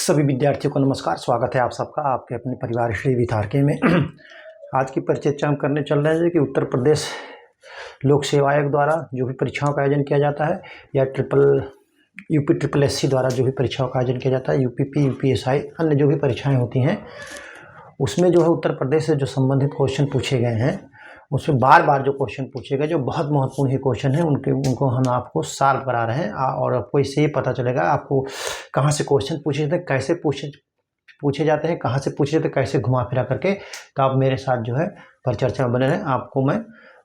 सभी विद्यार्थियों को नमस्कार। स्वागत है आप सबका आपके अपने परिवार श्री विद्यार्थी में। आज की परिचर्चा हम करने चल रहे हैं कि उत्तर प्रदेश लोक सेवा आयोग द्वारा जो भी परीक्षाओं का आयोजन किया जाता है या यूपी ट्रिपल एससी द्वारा जो भी परीक्षाओं का आयोजन किया जाता है, यूपीपी, यूपीएसआई, अन्य जो भी परीक्षाएं होती हैं, उसमें जो है उत्तर प्रदेश से जो संबंधित क्वेश्चन पूछे गए हैं, उसमें बार बार जो क्वेश्चन पूछे गए जो बहुत महत्वपूर्ण ही क्वेश्चन है उनको हम आपको सॉल्व करा रहे हैं। और आपको इससे ये पता चलेगा आपको कहाँ से क्वेश्चन पूछे जाते हैं, कैसे पूछे जाते हैं, कहाँ से पूछे जाते हैं, कैसे घुमा फिरा करके। तो आप मेरे साथ जो है परिचर्चा में बने रहें, आपको मैं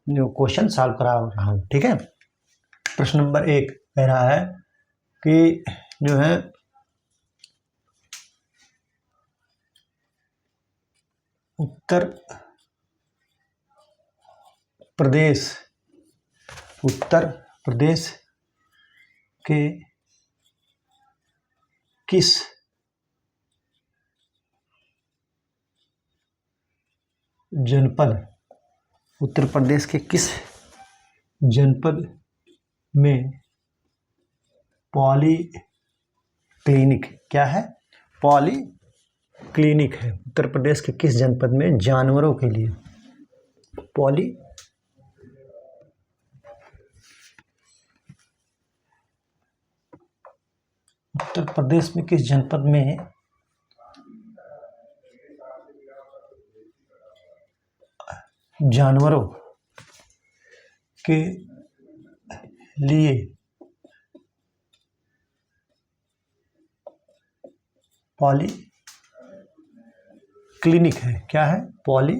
क्वेश्चन सॉल्व करा रहा हूँ। ठीक है। प्रश्न नंबर 1 कह रहा है कि जो है उत्तर प्रदेश के किस जनपद में पॉली क्लिनिक क्या है? पॉली क्लिनिक है। उत्तर प्रदेश के किस जनपद में जानवरों के लिए उत्तर प्रदेश में किस जनपद में जानवरों के लिए पॉली क्लिनिक है? क्या है? पॉली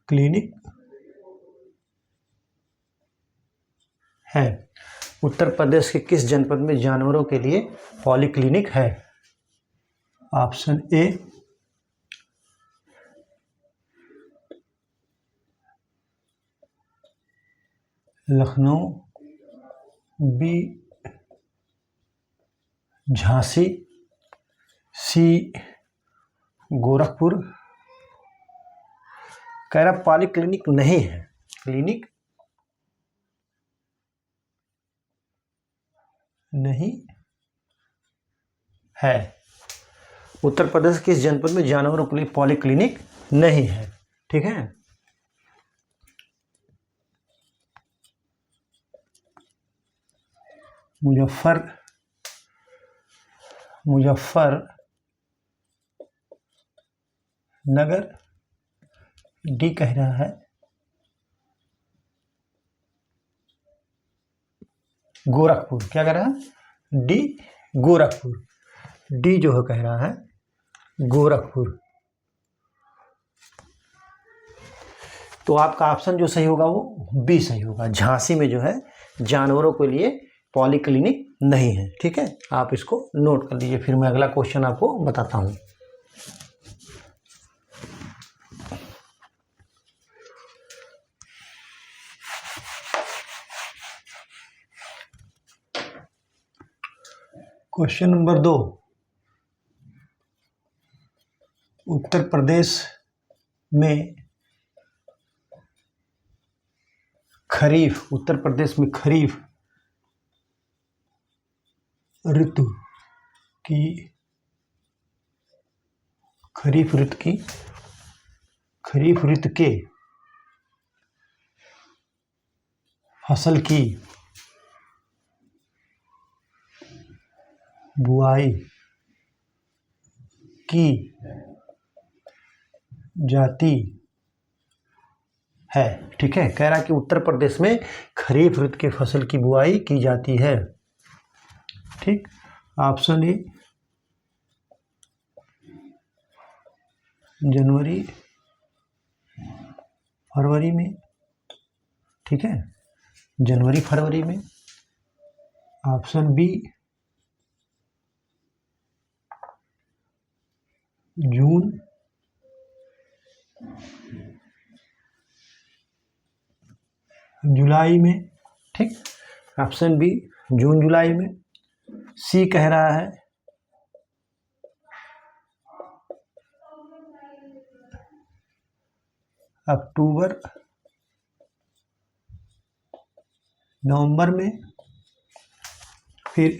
क्लिनिक है। उत्तर प्रदेश के किस जनपद में जानवरों के लिए पॉली क्लिनिक है? Option A Lucknow, B Jhansi, C Gorakhpur. कह रहा पॉली क्लिनिक नहीं है, क्लिनिक नहीं है। उत्तर प्रदेश किस जनपद में जानवरों के लिए पॉली क्लिनिक नहीं है? ठीक है। मुजफ्फरनगर, डी कह रहा है गोरखपुर। क्या कह रहा है? डी गोरखपुर। डी जो है कह रहा है गोरखपुर। तो आपका ऑप्शन जो सही होगा वो बी सही होगा। झांसी में जो है जानवरों के लिए पॉली क्लिनिक नहीं है। ठीक है, आप इसको नोट कर लीजिए। फिर मैं अगला क्वेश्चन आपको बताता हूं। क्वेश्चन नंबर 2, उत्तर प्रदेश में खरीफ ऋतु के फसल की बुआई की जाती है। ठीक है, कह रहा है कि उत्तर प्रदेश में खरीफ ऋतु के फसल की बुआई की जाती है। ठीक, ऑप्शन ए जनवरी फरवरी में। ठीक है, जनवरी फरवरी में। ऑप्शन बी जून जुलाई में। ठीक, ऑप्शन बी जून जुलाई में। सी कह रहा है अक्टूबर नवंबर में, फिर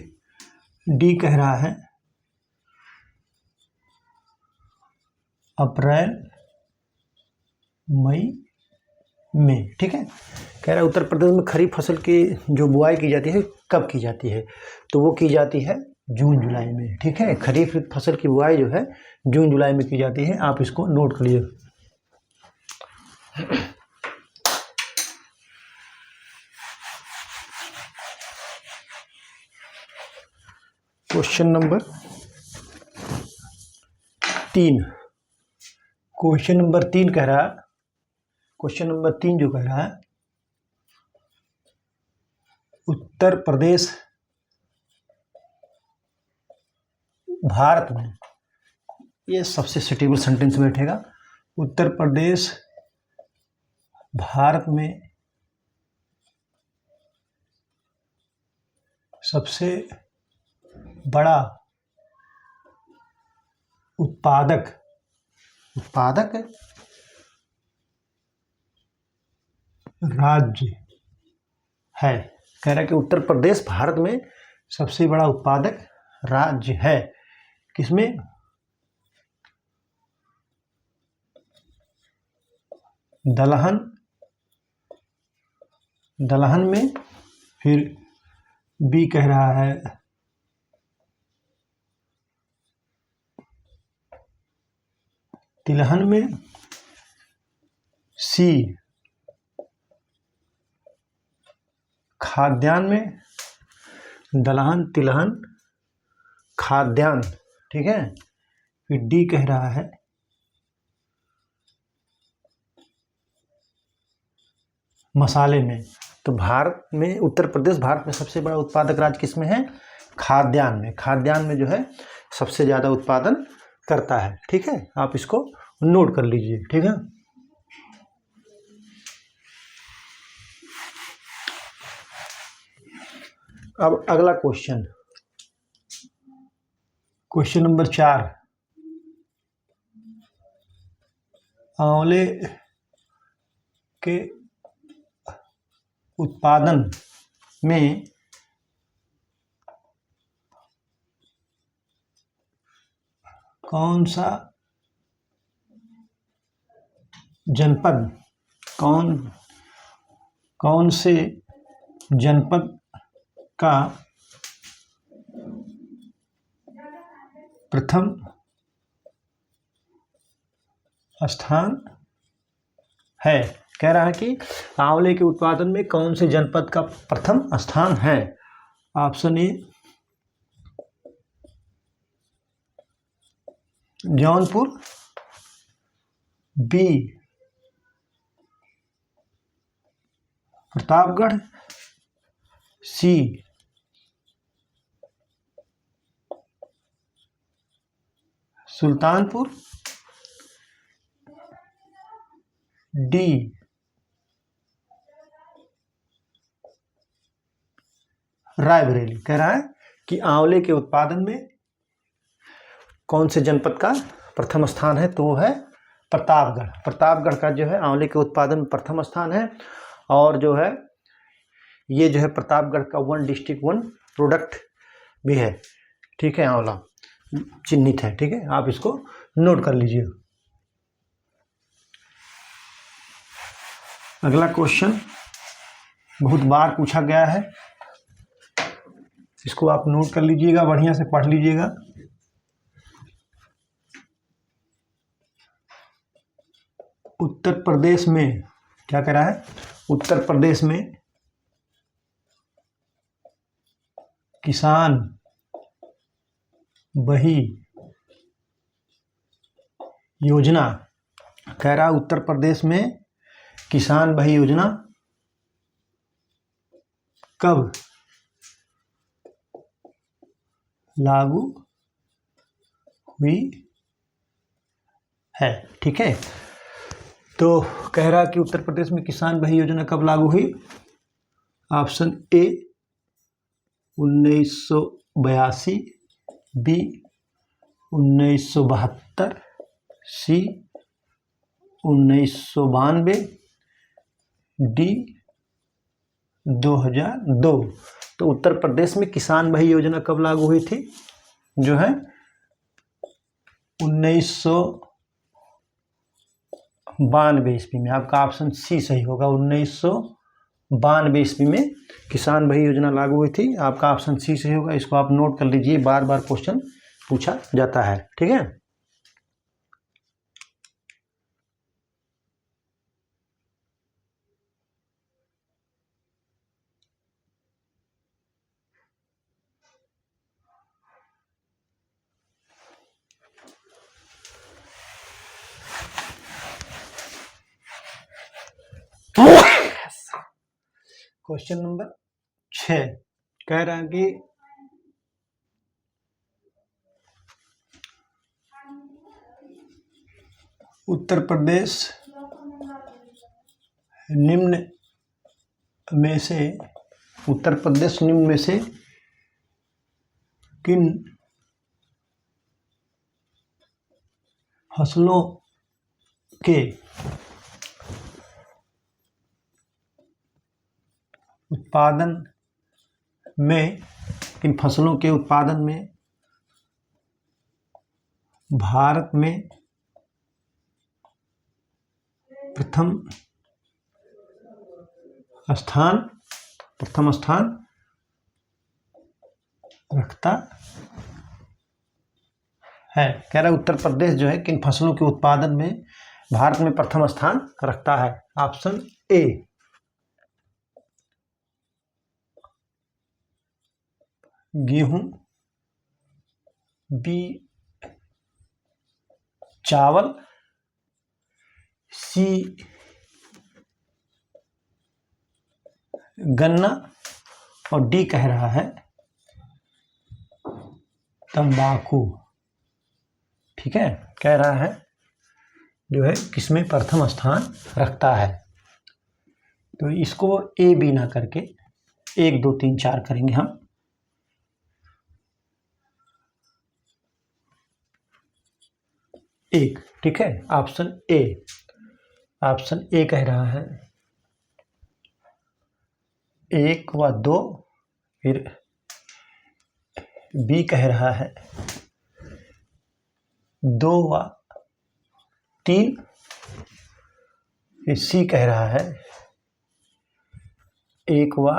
डी कह रहा है अप्रैल मई में। ठीक है, कह रहा है उत्तर प्रदेश में खरीफ फसल की जो बुआई की जाती है कब की जाती है, तो वो की जाती है जून जुलाई में। ठीक है, खरीफ फसल की बुआई जो है जून जुलाई में की जाती है, आप इसको नोट कर लीजिए। क्वेश्चन नंबर 3, क्वेश्चन नंबर 3 कह रहा है, क्वेश्चन नंबर 3 जो कह रहा है उत्तर प्रदेश भारत में, ये सबसे सुटेबल सेंटेंस बैठेगा। उत्तर प्रदेश भारत में सबसे बड़ा उत्पादक राज्य है। कह रहा है कि उत्तर प्रदेश भारत में सबसे बड़ा उत्पादक राज्य है। किसमें? दलहन में। फिर बी कह रहा है तिलहन में। सी खाद्यान्न में। दलहन, तिलहन, खाद्यान्न। ठीक है, फिर डी कह रहा है मसाले में। तो भारत में, उत्तर प्रदेश भारत में सबसे बड़ा उत्पादक राज्य किसमें है? खाद्यान्न में। खाद्यान्न में जो है सबसे ज़्यादा उत्पादन करता है। ठीक है, आप इसको नोट कर लीजिए। ठीक है, अब अगला क्वेश्चन, क्वेश्चन नंबर 4, आंवले के उत्पादन में कौन सा जनपद, कौन से जनपद का प्रथम स्थान है? कह रहा है कि आंवले के उत्पादन में कौन से जनपद का प्रथम स्थान है? Option A Jaunpur, B Pratapgarh, C Sultanpur, D Raebareli. कह रहा है कि आंवले के उत्पादन में कौन से जनपद का प्रथम स्थान है, तो वो है प्रतापगढ़। प्रतापगढ़ का जो है आंवले के उत्पादन में प्रथम स्थान है। और जो है ये जो है प्रतापगढ़ का 1 डिस्ट्रिक्ट 1 प्रोडक्ट भी है। ठीक है, आंवला चिन्हित है। ठीक है, आप इसको नोट कर लीजिए। अगला क्वेश्चन बहुत बार पूछा गया है, इसको आप नोट कर लीजिएगा, बढ़िया से पढ़ लीजिएगा। उत्तर प्रदेश में क्या कह रहा है? उत्तर प्रदेश में किसान बही योजना। कह रहा है उत्तर प्रदेश में किसान बही योजना कब लागू हुई है? ठीक है, तो कह रहा कि उत्तर प्रदेश में किसान बही योजना कब लागू हुई? Option A 1982, B 1972, C 1992, D 2002। तो उत्तर प्रदेश में किसान भाई योजना कब लागू हुई थी? जो है 1992 ईस्वी में। आपका ऑप्शन सी सही होगा। 1992 ईस्वी में किसान भाई योजना लागू हुई थी। आपका ऑप्शन सी सही होगा। इसको आप नोट कर लीजिए, बार बार क्वेश्चन पूछा जाता है। ठीक है। क्वेश्चन नंबर 6 कह रहा है कि उत्तर प्रदेश निम्न में से किन फसलों के उत्पादन में भारत में प्रथम स्थान रखता है। कह रहा है उत्तर प्रदेश जो है किन फसलों के उत्पादन में भारत में प्रथम स्थान रखता है। ऑप्शन ए गेहूं, बी चावल, सी गन्ना और डी कह रहा है तंबाकू। ठीक है। कह रहा है जो है किसमें प्रथम स्थान रखता है। तो इसको ए बी ना करके 1 2 3 4 करेंगे हम। एक। ठीक है। ऑप्शन ए कह रहा है 1 व 2, फिर बी कह रहा है 2 व 3, फिर सी कह रहा है 1 व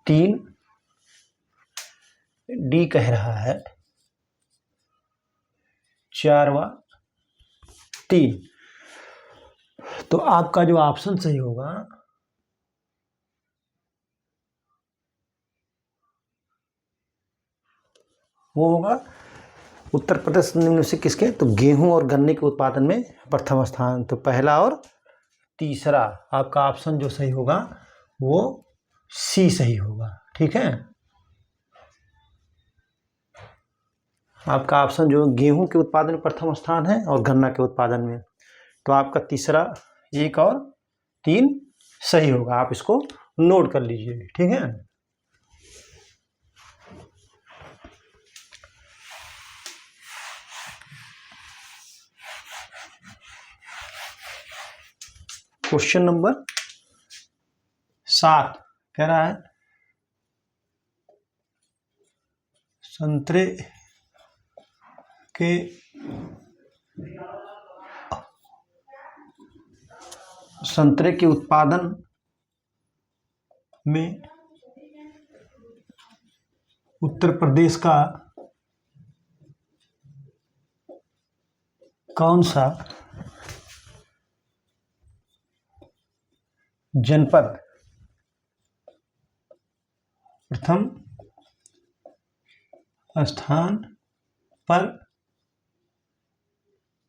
3, डी कह रहा है 4 व 3। तो आपका जो ऑप्शन सही होगा वो होगा उत्तर प्रदेश निम्न से किसके, तो गेहूं और गन्ने के उत्पादन में प्रथम स्थान। तो पहला और तीसरा आपका ऑप्शन जो सही होगा वो सी सही होगा। ठीक है। आपका ऑप्शन जो गेहूं के उत्पादन में प्रथम स्थान है और गन्ना के उत्पादन में, तो आपका तीसरा 1 और 3 सही होगा। आप इसको नोट कर लीजिए। ठीक है। क्वेश्चन नंबर 7 कह रहा है संतरे के उत्पादन में उत्तर प्रदेश का कौन सा जनपद प्रथम स्थान पर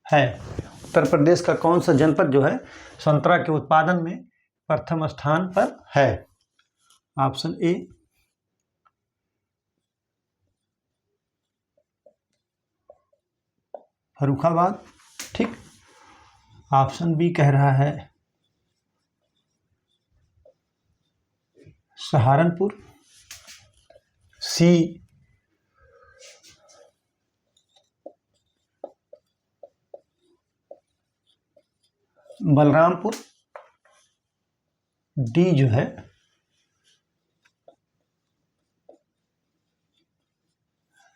है। उत्तर प्रदेश का कौन सा जनपद जो है संतरा के उत्पादन में प्रथम स्थान पर है। Option A Farrukhabad. ठीक। ऑप्शन बी कह रहा है सहारनपुर। सी बलरामपुर डी जो है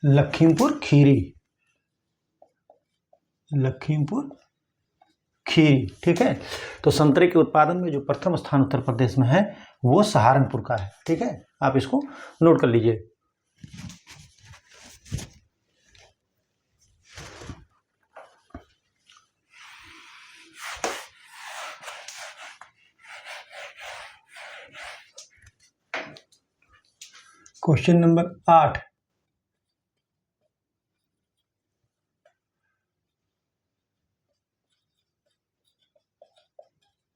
लखीमपुर खीरी, लखीमपुर खीरी, ठीक है। तो संतरे के उत्पादन में जो प्रथम स्थान उत्तर प्रदेश में है वो सहारनपुर का है, ठीक है। आप इसको नोट कर लीजिए। क्वेश्चन नंबर 8,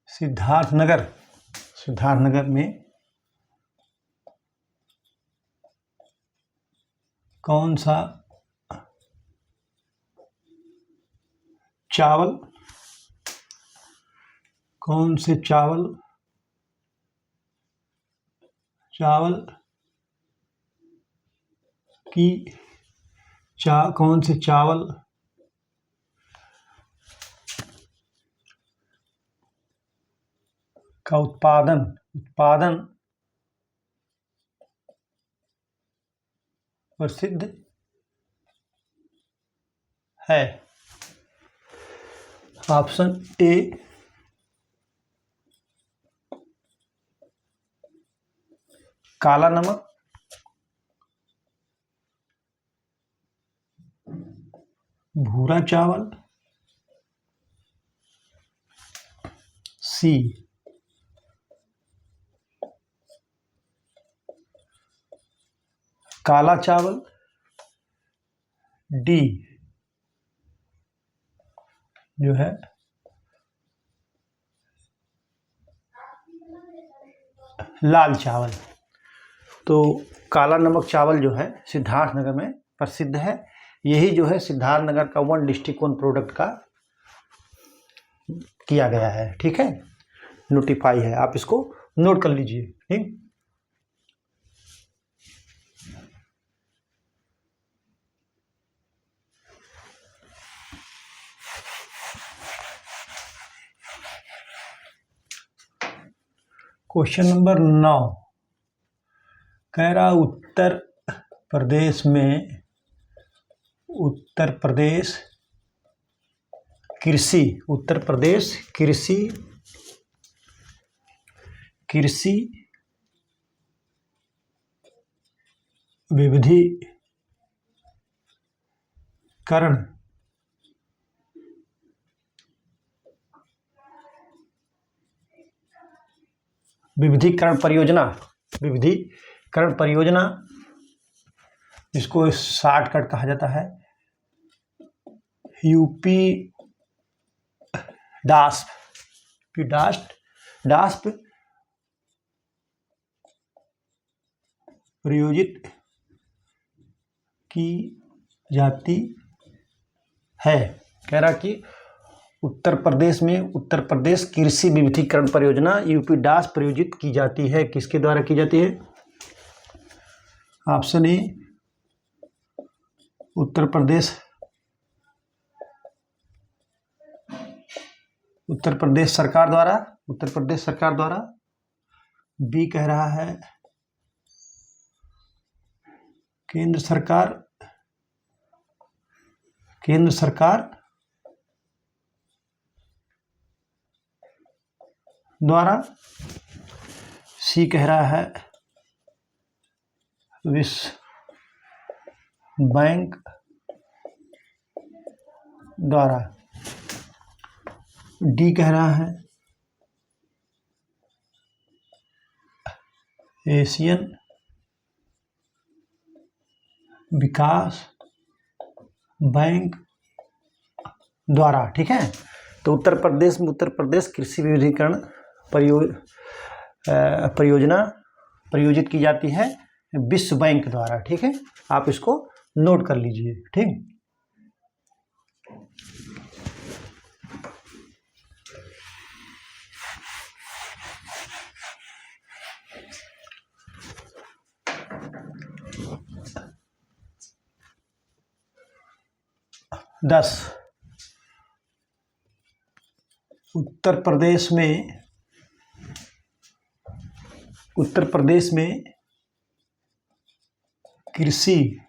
सिद्धार्थनगर में कौन सा चावल, कौन से चावल की कौन से चावल का उत्पादन प्रसिद्ध है। ऑप्शन ए काला नमक, भूरा चावल, सी काला चावल, डी जो है लाल चावल। तो काला नमक चावल जो है सिद्धार्थनगर में प्रसिद्ध है। यही जो है सिद्धार्थनगर का वन डिस्ट्रिक्ट वन प्रोडक्ट का किया गया है, ठीक है, नोटिफाई है। आप इसको नोट कर लीजिए, ठीक। क्वेश्चन नंबर 9 कह रहा उत्तर प्रदेश कृषि विविधीकरण परियोजना इसको शॉर्टकट कहा जाता है यूपी डास्प प्रयोजित की जाती है। कह रहा कि उत्तर प्रदेश कृषि विविधीकरण परियोजना यूपी डास प्रयोजित की जाती है। किसके द्वारा की जाती है? ऑप्शन ए उत्तर प्रदेश सरकार द्वारा। बी कह रहा है केंद्र सरकार द्वारा। सी कह रहा है विश्व बैंक द्वारा। डी कह रहा है एशियन विकास बैंक द्वारा। ठीक है, तो उत्तर प्रदेश कृषि विविधीकरण परियोजना प्रयोजित की जाती है विश्व बैंक द्वारा। ठीक है, आप इसको नोट कर लीजिए। ठीक, दस उत्तर प्रदेश में उत्तर प्रदेश में कृषि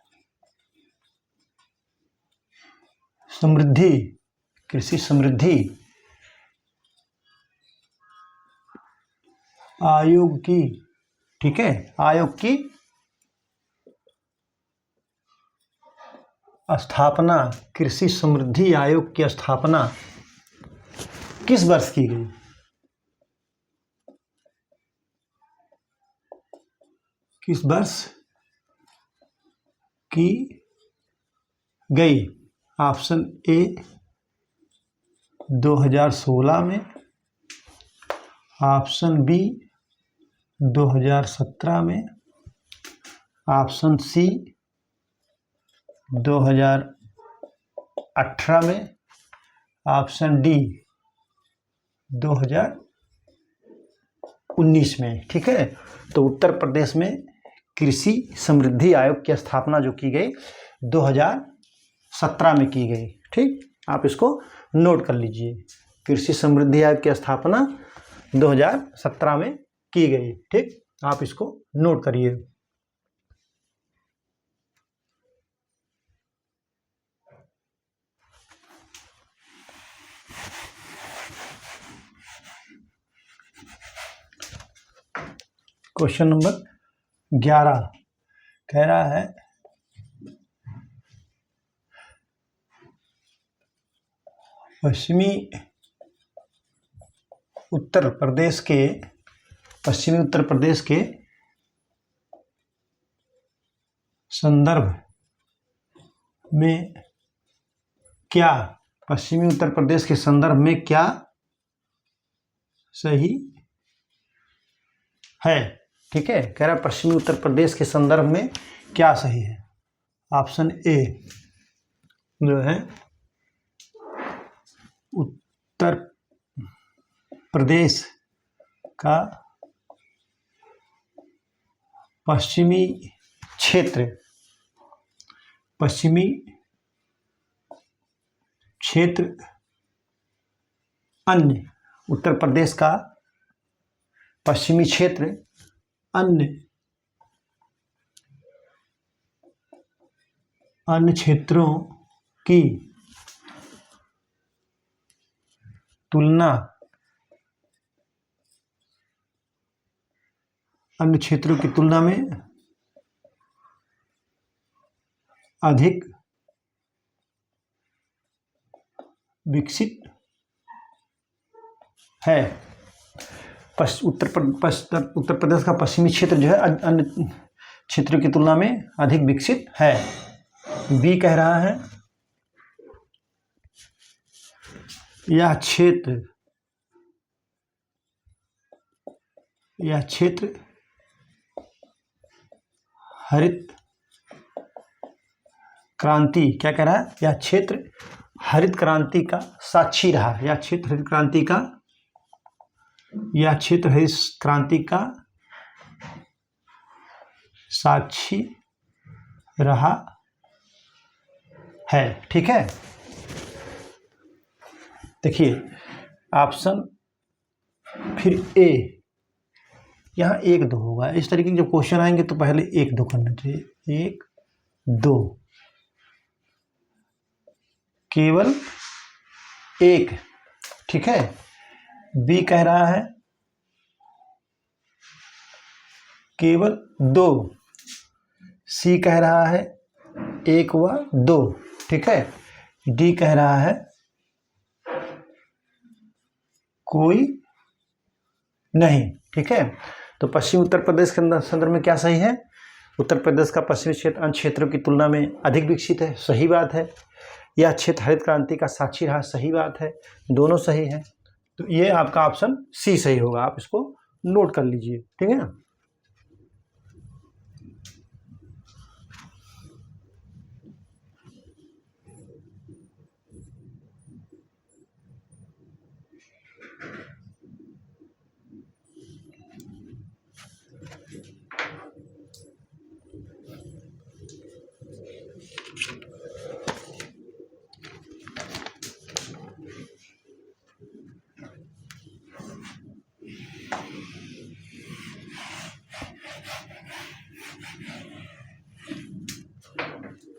समृद्धि आयोग की, ठीक है, आयोग की स्थापना, कृषि समृद्धि आयोग की स्थापना किस वर्ष की गई? किस वर्ष की गई? ऑप्शन ए 2016 में, ऑप्शन बी 2017 में, ऑप्शन सी 2018 में, ऑप्शन डी 2019 में। ठीक है, तो उत्तर प्रदेश में कृषि समृद्धि आयोग की स्थापना जो की गई 2017 में की गई। ठीक, आप इसको नोट कर लीजिए, कृषि समृद्धि आयोग की स्थापना 2017 में की गई। ठीक, आप इसको नोट करिए। क्वेश्चन नंबर 11 कह रहा है पश्चिमी उत्तर प्रदेश के संदर्भ में क्या, पश्चिमी उत्तर प्रदेश के संदर्भ में क्या सही है? ठीक है, कह रहा है पश्चिमी उत्तर प्रदेश के संदर्भ में क्या सही है। ऑप्शन ए जो है उत्तर प्रदेश का पश्चिमी क्षेत्र अन्य, उत्तर प्रदेश का पश्चिमी क्षेत्र अन्य क्षेत्रों की तुलना, अन्य क्षेत्रों की तुलना में अधिक विकसित है। उत्तर प्रदेश का पश्चिमी क्षेत्र जो है अन्य क्षेत्रों की तुलना में अधिक विकसित है। बी कह रहा है यह क्षेत्र हरित क्रांति, क्या कह रहा है, यह क्षेत्र हरित क्रांति का साक्षी रहा। यह क्षेत्र हरित क्रांति का साक्षी रहा है। ठीक है, देखिए ऑप्शन फिर ए, यहाँ 1-2 होगा। इस तरीके के जब क्वेश्चन आएंगे तो पहले 1-2 करना चाहिए, 1-2, केवल 1। ठीक है, बी कह रहा है केवल 2, सी कह रहा है 1 व 2। ठीक है, डी कह रहा है कोई नहीं। ठीक है, तो पश्चिमी उत्तर प्रदेश के संदर्भ में क्या सही है? उत्तर प्रदेश का पश्चिमी क्षेत्र अन्य क्षेत्रों की तुलना में अधिक विकसित है, सही बात है। यह क्षेत्र हरित क्रांति का साक्षी रहा, सही बात है। दोनों सही है, तो ये आपका ऑप्शन सी सही होगा। आप इसको नोट कर लीजिए। ठीक है,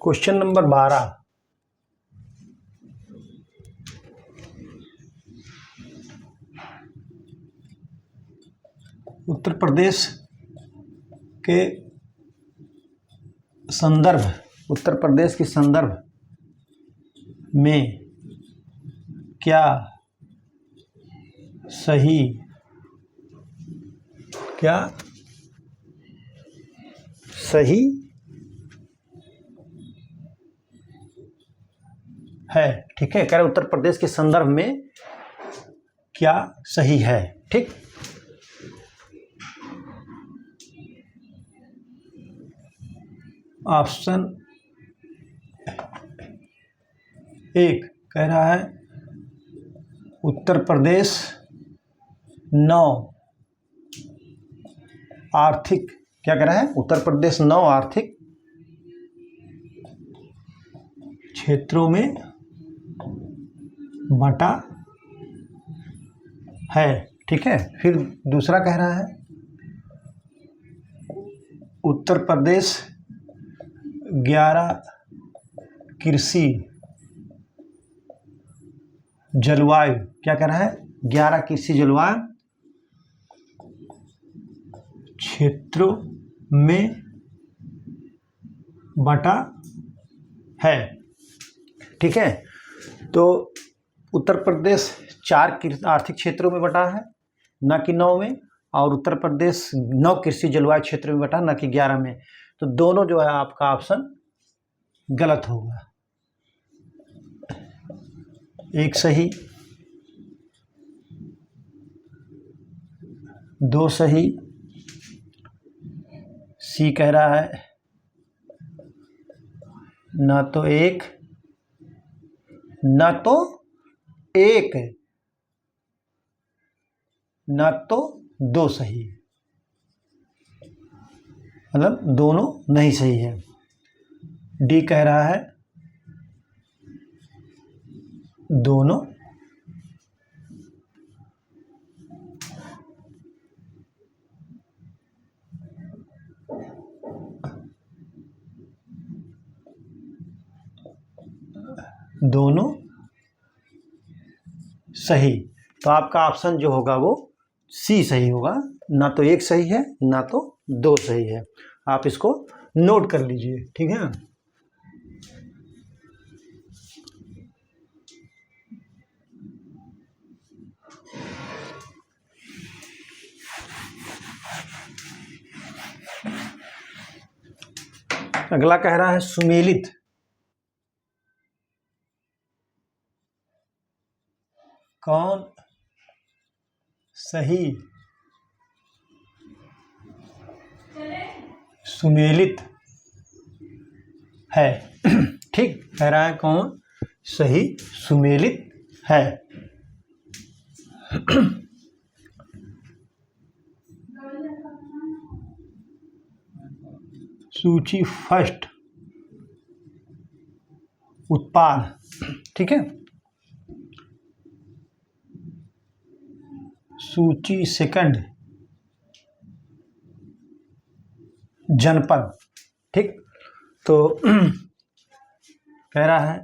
क्वेश्चन नंबर 12, उत्तर प्रदेश के संदर्भ, उत्तर प्रदेश के संदर्भ में क्या सही, क्या सही है। ठीक है, कह रहे उत्तर प्रदेश के संदर्भ में क्या सही है। ठीक, ऑप्शन 1 कह रहा है उत्तर प्रदेश 9 आर्थिक, क्या कह रहा है, उत्तर प्रदेश 9 आर्थिक क्षेत्रों में बंटा है। ठीक है, फिर दूसरा कह रहा है उत्तर प्रदेश 11 कृषि जलवायु, क्या कह रहा है, 11 कृषि जलवायु क्षेत्रों में बंटा है। ठीक है, तो उत्तर प्रदेश 4 आर्थिक क्षेत्रों में बंटा है, न कि 9 में, और उत्तर प्रदेश 9 कृषि जलवायु क्षेत्र में बंटा, न कि 11 में। तो दोनों जो है आपका ऑप्शन गलत होगा। एक सही, 2 सही। सी कह रहा है ना तो एक ना तो एक, ना तो 2 सही, मतलब दोनों नहीं सही है। डी कह रहा है दोनों दोनों सही। तो आपका ऑप्शन जो होगा वो सी सही होगा, ना तो एक सही है ना तो 2 सही है। आप इसको नोट कर लीजिए। ठीक है, अगला कह रहा है सुमेलित कौन सही सुमेलित है। ठीक, कह रहा है कौन सही सुमेलित है। सूची फर्स्ट उत्पाद, ठीक है, सूची सेकंड जनपद। ठीक, तो कह रहा है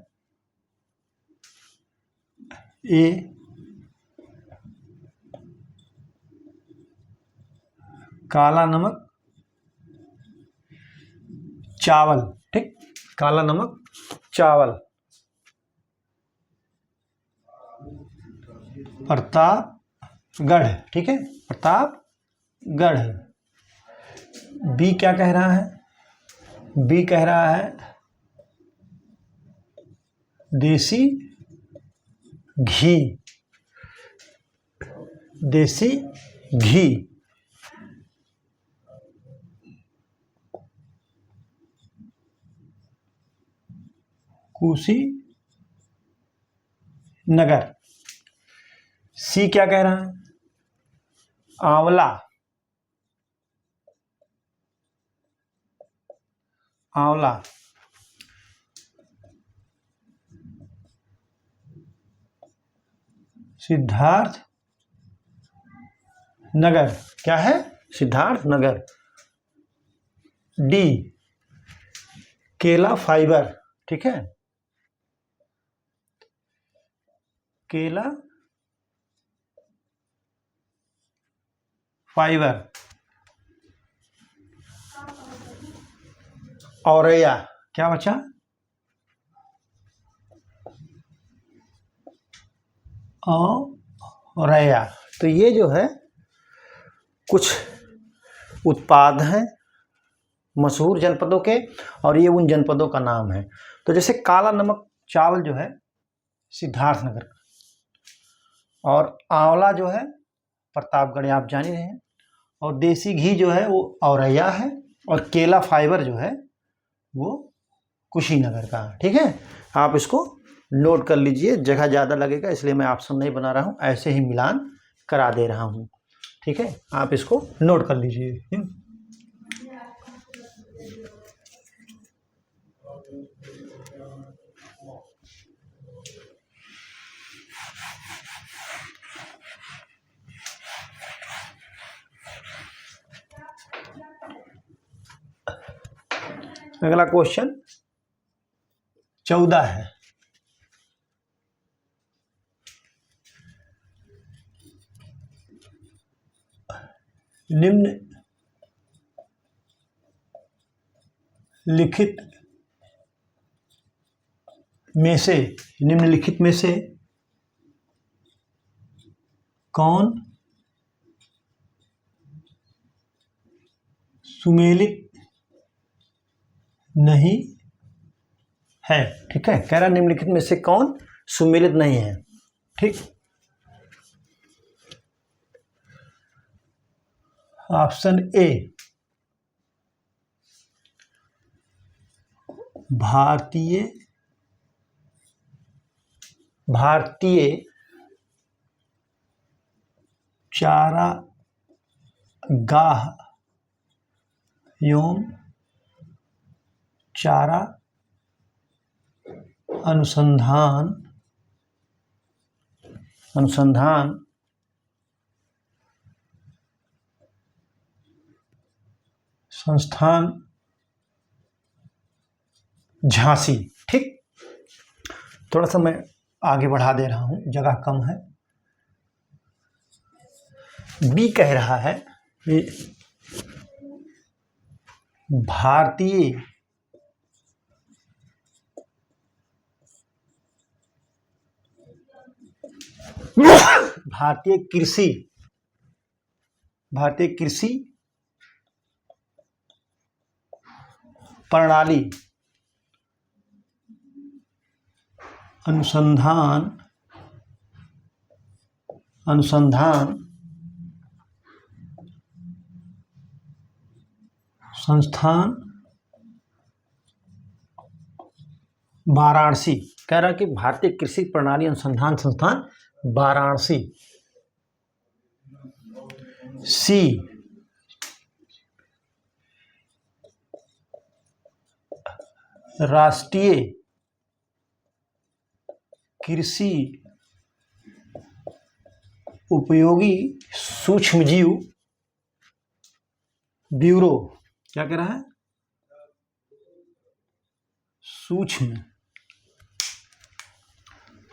ए काला नमक चावल। ठीक, काला नमक चावल। प्रतापगढ़, ठीक है, प्रतापगढ़। बी क्या कह रहा है, बी कह रहा है देसी घी, देसी घी। कुशीनगर। सी क्या कह रहा है, आंवला, आंवला। सिद्धार्थ नगर, क्या है, सिद्धार्थ नगर। डी केला फाइबर, ठीक है, केला फाइबर। औरैया, क्या बचा? औरैया। तो ये जो है कुछ उत्पाद हैं मशहूर जनपदों के, और ये उन जनपदों का नाम है। तो जैसे काला नमक चावल जो है सिद्धार्थनगर का, और आंवला जो है प्रतापगढ़, आप जान ही रहे हैं, और देसी घी जो है वो औरैया है, और केला फाइबर जो है वो कुशीनगर का, ठीक है। आप इसको नोट कर लीजिए, जगह ज़्यादा लगेगा इसलिए मैं ऑप्शन नहीं बना रहा हूँ, ऐसे ही मिलान करा दे रहा हूँ, ठीक है। आप इसको नोट कर लीजिए। अगला क्वेश्चन 14 है। निम्नलिखित में से कौन सुमेलित नहीं है, ठीक है। कह रहा निम्नलिखित में से कौन सुमेलित नहीं है, ठीक। ऑप्शन ए भारतीय चारागाह एवं चारा अनुसंधान संस्थान झांसी, ठीक। थोड़ा सा मैं आगे बढ़ा दे रहा हूं, जगह कम है। बी कह रहा है कि भारतीय कृषि प्रणाली अनुसंधान संस्थान वाराणसी। कह रहा कि भारतीय कृषि प्रणाली अनुसंधान संस्थान वाराणसी। सी राष्ट्रीय कृषि उपयोगी सूक्ष्मजीव ब्यूरो। क्या कह रहा है?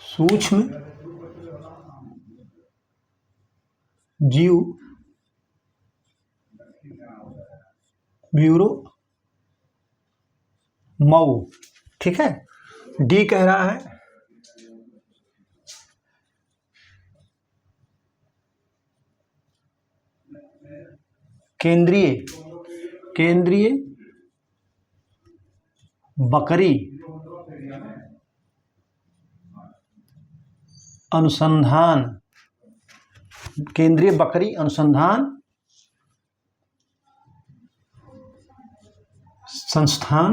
सूक्ष्म जीव ब्यूरो मऊ, ठीक है। डी कह रहा है केंद्रीय बकरी अनुसंधान संस्थान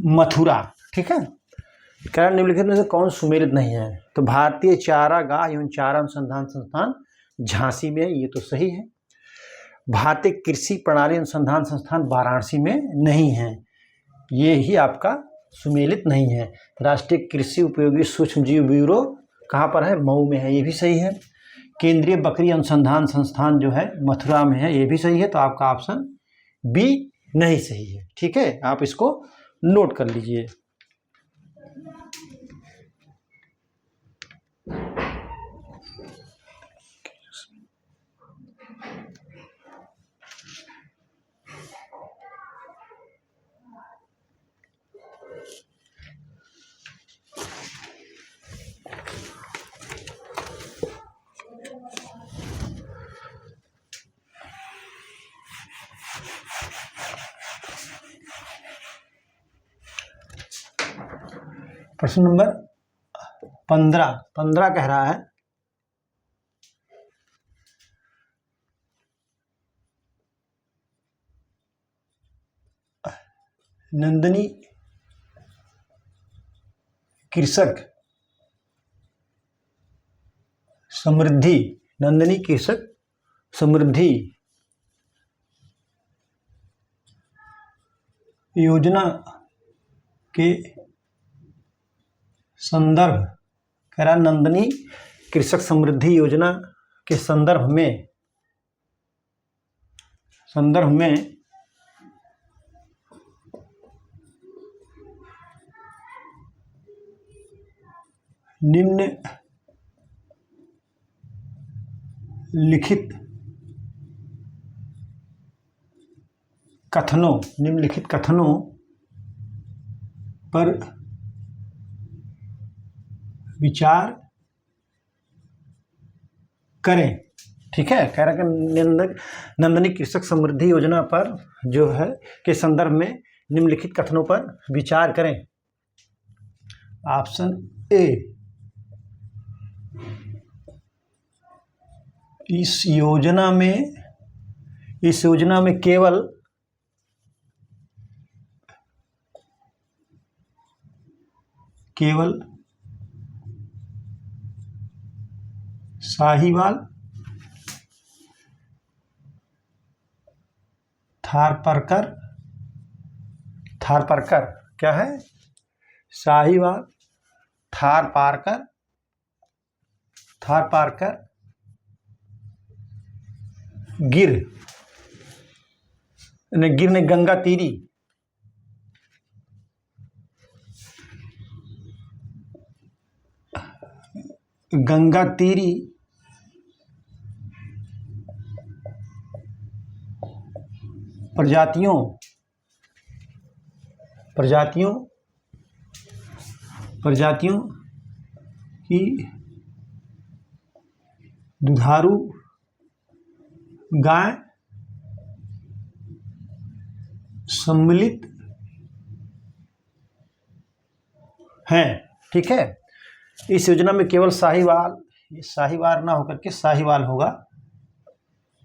मथुरा, ठीक है। कारण निम्नलिखित में से कौन सुमेलित नहीं है? तो भारतीय चारागाह एवं चारा अनुसंधान संस्थान झांसी में, ये तो सही है। भारतीय कृषि प्रणाली अनुसंधान संस्थान वाराणसी में नहीं है, ये ही आपका सुमेलित नहीं है। राष्ट्रीय कृषि उपयोगी सूक्ष्मजीव ब्यूरो कहाँ पर है? मऊ में है, ये भी सही है। केंद्रीय बकरी अनुसंधान संस्थान जो है मथुरा में है, ये भी सही है। तो आपका ऑप्शन बी नहीं सही है। ठीक है, आप इसको नोट कर लीजिए। प्रश्न नंबर 15 कह रहा है, नंदनी कृषक समृद्धि, नंदनी कृषक समृद्धि योजना के संदर्भ, कह रहा नंदनी कृषक समृद्धि योजना के संदर्भ में निम्नलिखित कथनों पर विचार करें। ठीक है, कह रहा है कि नंदनी कृषक समृद्धि योजना पर जो है के संदर्भ में निम्नलिखित कथनों पर विचार करें। ऑप्शन ए, इस योजना में केवल साहीवाल, थारपारकर क्या है, साहीवाल, थारपारकर, गिर ने गंगा तीरी प्रजातियों की दुधारू गाय सम्मिलित हैं। ठीक है, इस योजना में केवल साहीवाल, ये साहीवाल ना होकर के साहीवाल होगा,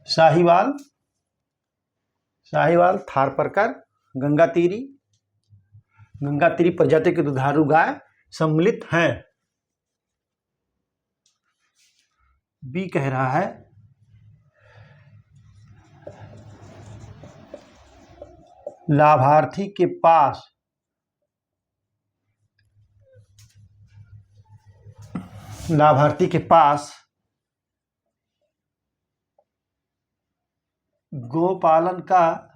साहीवाल, थारपारकर, गंगा तीरी प्रजाति के दुधारू गाय सम्मिलित हैं। बी कह रहा है, लाभार्थी के पास गोपालन का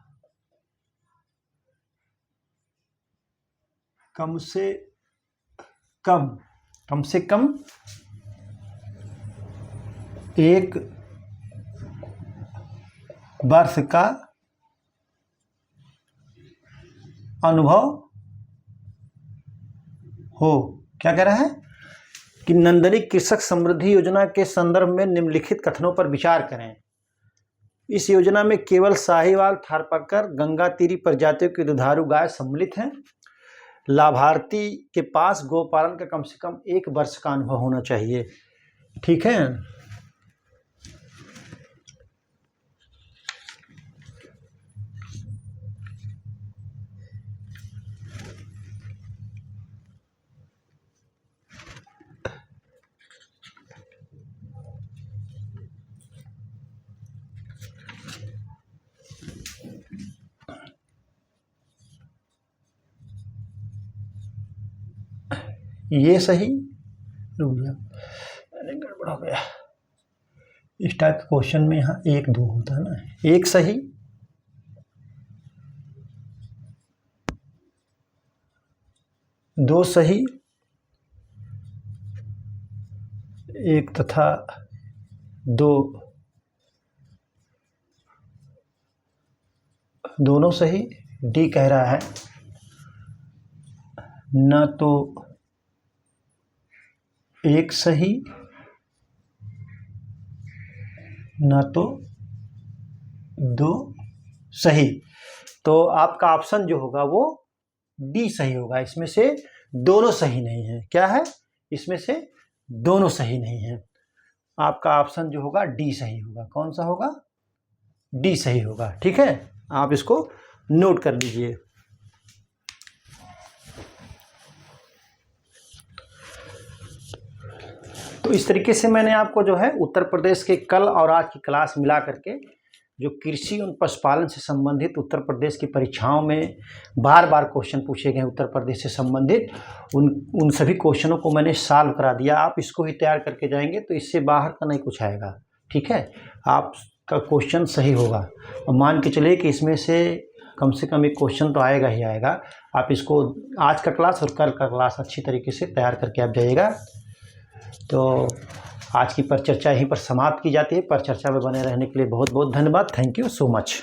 कम से कम 1 वर्ष का अनुभव हो। क्या कह रहा है कि नंदनी कृषक समृद्धि योजना के संदर्भ में निम्नलिखित कथनों पर विचार करें। इस योजना में केवल साहीवाल, थारपारकर, गंगा तीरी प्रजातियों की दुधारू गाय सम्मिलित हैं। लाभार्थी के पास गोपालन का कम से कम 1 वर्ष का अनुभव होना चाहिए। ठीक है, ये सही, गड़बड़ हो गया। इस टाइप के क्वेश्चन में यहाँ 1 2 होता है ना, 1 सही दो सही एक तथा दो दोनों सही। डी कह रहा है न तो एक सही न तो दो सही। तो आपका ऑप्शन जो होगा वो डी सही होगा। इसमें से दोनों सही नहीं है। क्या है? इसमें से दोनों सही नहीं है। आपका ऑप्शन जो होगा डी सही होगा। कौन सा होगा? डी सही होगा। ठीक है, आप इसको नोट कर लीजिए। तो इस तरीके से मैंने आपको जो है उत्तर प्रदेश के कल और आज की क्लास मिला करके जो कृषि और पशुपालन से संबंधित उत्तर प्रदेश की परीक्षाओं में बार बार क्वेश्चन पूछे गए उत्तर प्रदेश से संबंधित उन सभी क्वेश्चनों को मैंने सॉल्व करा दिया। आप इसको ही तैयार करके जाएंगे तो इससे बाहर का नहीं कुछ आएगा। ठीक है, आपका क्वेश्चन सही होगा और मान के चलिए कि इसमें से कम एक क्वेश्चन तो आएगा ही आएगा। आप इसको आज का क्लास और कल का क्लास अच्छी तरीके से तैयार करके आप जाइएगा। तो आज की परिचर्चा यहीं पर समाप्त की जाती है। परिचर्चा में बने रहने के लिए बहुत बहुत धन्यवाद। Thank you so much.